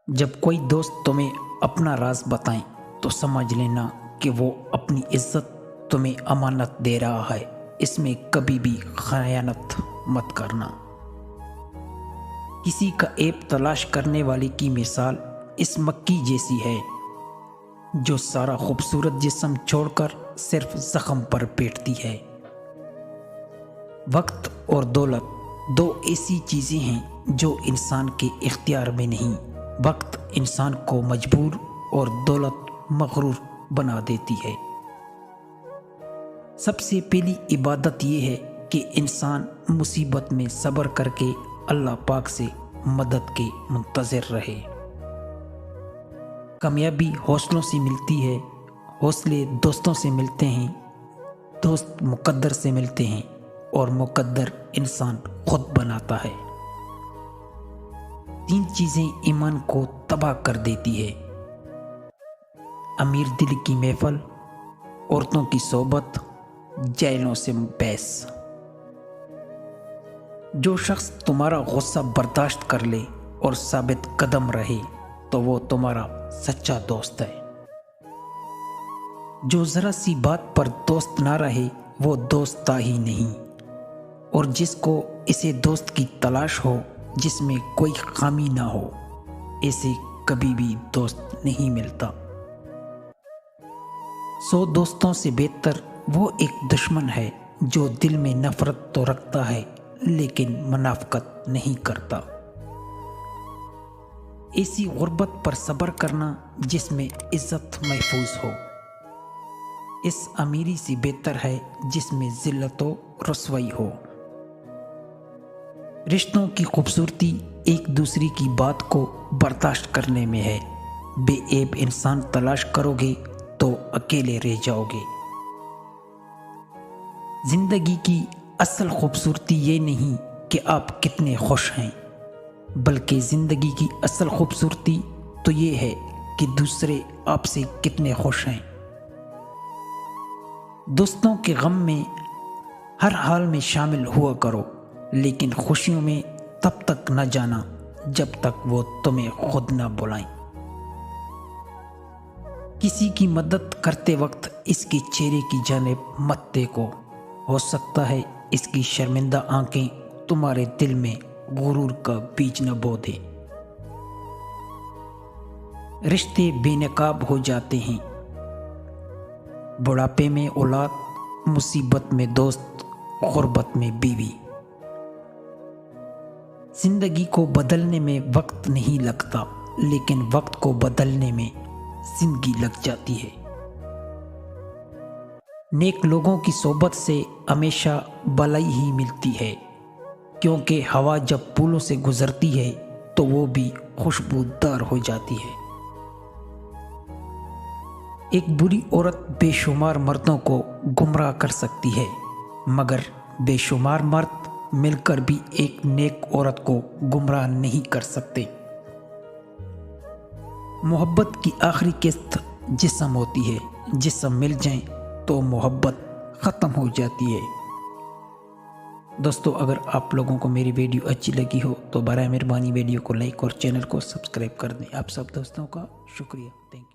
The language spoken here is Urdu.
جب کوئی دوست تمہیں اپنا راز بتائیں تو سمجھ لینا کہ وہ اپنی عزت تمہیں امانت دے رہا ہے۔ اس میں کبھی بھی خیانت مت کرنا۔ کسی کا عیب تلاش کرنے والے کی مثال اس مکھی جیسی ہے جو سارا خوبصورت جسم چھوڑ کر صرف زخم پر بیٹھتی ہے۔ وقت اور دولت دو ایسی چیزیں ہیں جو انسان کے اختیار میں نہیں۔ وقت انسان کو مجبور اور دولت مغرور بنا دیتی ہے۔ سب سے پہلی عبادت یہ ہے کہ انسان مصیبت میں صبر کر کے اللہ پاک سے مدد کے منتظر رہے۔ کامیابی حوصلوں سے ملتی ہے، حوصلے دوستوں سے ملتے ہیں، دوست مقدر سے ملتے ہیں اور مقدر انسان خود بناتا ہے۔ تین چیزیں ایمان کو تباہ کر دیتی ہے: امیر دل کی محفل، عورتوں کی صحبت، جاہلوں سے بحث۔ جو شخص تمہارا غصہ برداشت کر لے اور ثابت قدم رہے تو وہ تمہارا سچا دوست ہے۔ جو ذرا سی بات پر دوست نہ رہے وہ دوست تھا ہی نہیں، اور جس کو اسے دوست کی تلاش ہو جس میں کوئی خامی نہ ہو، اسے کبھی بھی دوست نہیں ملتا۔ 100 دوستوں سے بہتر وہ ایک دشمن ہے جو دل میں نفرت تو رکھتا ہے لیکن منافقت نہیں کرتا۔ ایسی غربت پر صبر کرنا جس میں عزت محفوظ ہو، اس امیری سے بہتر ہے جس میں ذلت و رسوائی ہو۔ رشتوں کی خوبصورتی ایک دوسرے کی بات کو برداشت کرنے میں ہے۔ بے عیب انسان تلاش کرو گے تو اکیلے رہ جاؤ گے۔ زندگی کی اصل خوبصورتی یہ نہیں کہ آپ کتنے خوش ہیں، بلکہ زندگی کی اصل خوبصورتی تو یہ ہے کہ دوسرے آپ سے کتنے خوش ہیں۔ دوستوں کے غم میں ہر حال میں شامل ہوا کرو، لیکن خوشیوں میں تب تک نہ جانا جب تک وہ تمہیں خود نہ بلائیں۔ کسی کی مدد کرتے وقت اس کے چہرے کی جانب مت دیکھو، ہو سکتا ہے اس کی شرمندہ آنکھیں تمہارے دل میں غرور کا بیج نہ بو دیں۔ رشتے بے نقاب ہو جاتے ہیں، بڑھاپے میں اولاد، مصیبت میں دوست، غربت میں بیوی۔ زندگی کو بدلنے میں وقت نہیں لگتا، لیکن وقت کو بدلنے میں زندگی لگ جاتی ہے۔ نیک لوگوں کی صحبت سے ہمیشہ بھلائی ہی ملتی ہے، کیونکہ ہوا جب پھولوں سے گزرتی ہے تو وہ بھی خوشبودار ہو جاتی ہے۔ ایک بری عورت بے شمار مردوں کو گمراہ کر سکتی ہے، مگر بے شمار مرد مل کر بھی ایک نیک عورت کو گمراہ نہیں کر سکتے۔ محبت کی آخری قسط جسم ہوتی ہے، جسم مل جائیں تو محبت ختم ہو جاتی ہے۔ دوستو، اگر آپ لوگوں کو میری ویڈیو اچھی لگی ہو تو برائے مہربانی ویڈیو کو لائک اور چینل کو سبسکرائب کر دیں۔ آپ سب دوستوں کا شکریہ، تھینک یو۔